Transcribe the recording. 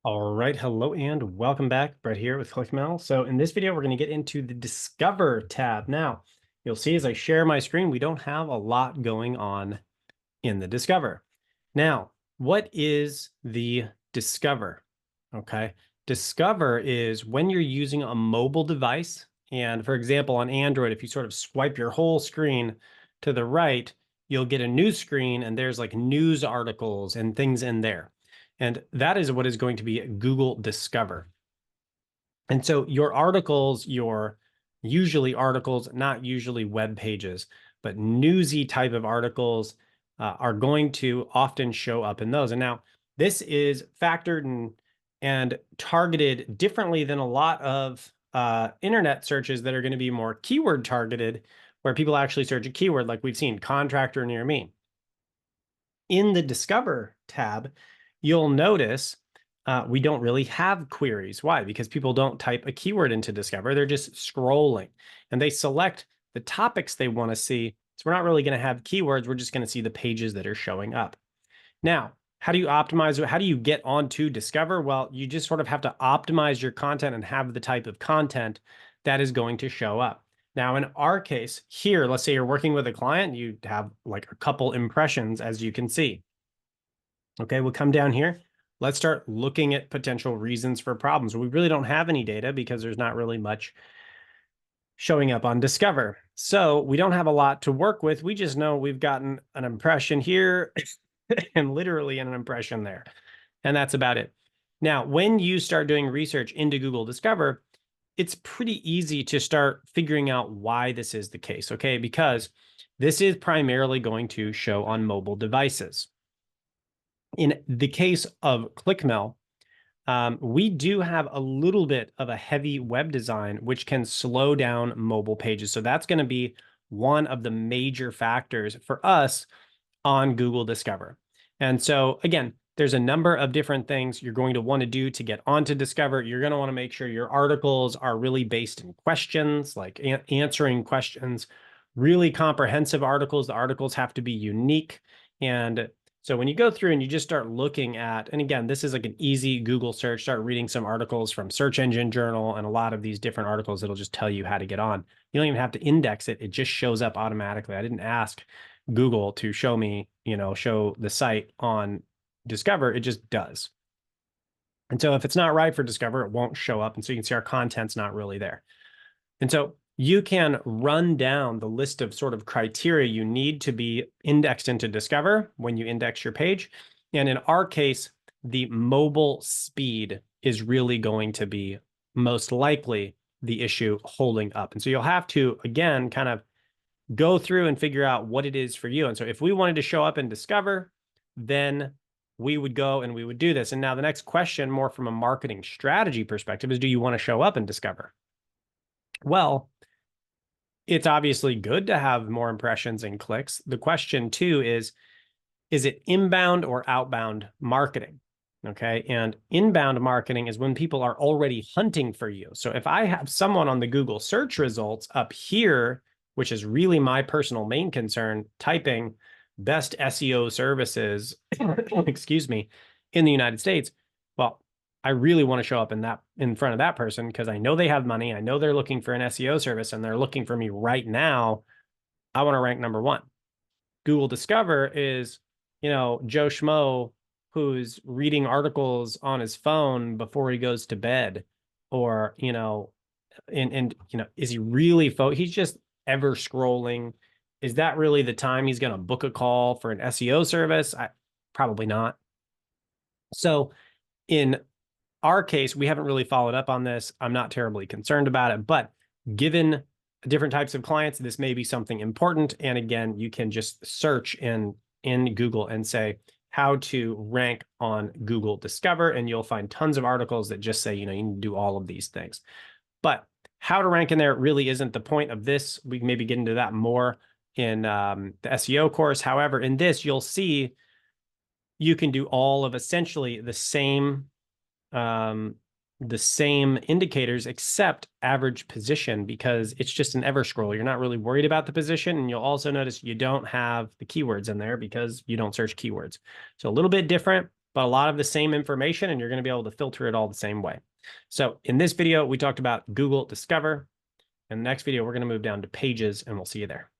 All right, hello and welcome back. Brett here with ClickMail. So in this video, we're going to get into the Discover tab. Now, you'll see as I share my screen, we don't have a lot going on in the Discover. Now, what is the Discover? Okay, Discover is when you're using a mobile device. And for example, on Android, if you sort of swipe your whole screen to the right, you'll get a news screen and there's like news articles and things in there. And that is what is going to be Google Discover. And so your articles, your usually articles, not usually web pages, but newsy type of articles are going to often show up in those. And now this is factored and targeted differently than a lot of internet searches that are going to be more keyword targeted, where people actually search a keyword like we've seen, contractor near me. In the Discover tab, you'll notice we don't really have queries. Why? Because people don't type a keyword into Discover. They're just scrolling and they select the topics they want to see. So we're not really going to have keywords. We're just going to see the pages that are showing up. Now, how do you optimize? How do you get onto Discover? Well, you just sort of have to optimize your content and have the type of content that is going to show up. Now, in our case here, let's say you're working with a client, you have like a couple impressions, as you can see. Okay, we'll come down here. Let's start looking at potential reasons for problems. We really don't have any data because there's not really much showing up on Discover. So we don't have a lot to work with. We just know we've gotten an impression here and literally an impression there. And that's about it. Now, when you start doing research into Google Discover, it's pretty easy to start figuring out why this is the case, okay? Because this is primarily going to show on mobile devices. In the case of ClickMail, we do have a little bit of a heavy web design, which can slow down mobile pages. So that's going to be one of the major factors for us on Google Discover. And so again, there's a number of different things you're going to want to do to get onto Discover. You're going to want to make sure your articles are really based in questions, like answering questions, really comprehensive articles. The articles have to be unique. And so when you go through and you just start looking at, and again, this is like an easy Google search, start reading some articles from Search Engine Journal and a lot of these different articles that'll just tell you how to get on. You don't even have to index it. It just shows up automatically. I didn't ask Google to show me, show the site on Discover. It just does. And so if it's not right for Discover, it won't show up. And so you can see our content's not really there. And so you can run down the list of sort of criteria you need to be indexed into Discover when you index your page. And in our case, the mobile speed is really going to be most likely the issue holding up. And so you'll have to, again, kind of go through and figure out what it is for you. And so if we wanted to show up in Discover, then we would go and we would do this. And now the next question, more from a marketing strategy perspective, is do you want to show up in Discover? Well, it's obviously good to have more impressions and clicks. The question too is it inbound or outbound marketing? Okay. And inbound marketing is when people are already hunting for you. So if I have someone on the Google search results up here, which is really my personal main concern, typing best SEO services, excuse me, in the United States, well, I really want to show up in front of that person because I know they have money. I know they're looking for an SEO service and they're looking for me right now. I want to rank number one. Google Discover is, Joe Schmo who's reading articles on his phone before he goes to bed, or, is he really he's just ever scrolling. Is that really the time he's going to book a call for an SEO service? Probably not. So in our case, we haven't really followed up on this. I'm not terribly concerned about it, but given different types of clients, this may be something important. And again, you can just search in Google and say how to rank on Google Discover, and you'll find tons of articles that just say, you need to do all of these things. But how to rank in there really isn't the point of this. We can maybe get into that more in the SEO course. However, in this, you'll see you can do all of essentially the same indicators except average position, because it's just an ever scroll. You're not really worried about the position. And you'll also notice you don't have the keywords in there because you don't search keywords. So a little bit different. but a lot of the same information, and you're going to be able to filter it all the same way. So in this video, we talked about Google Discover. In the next video, we're going to move down to Pages, and we'll see you there.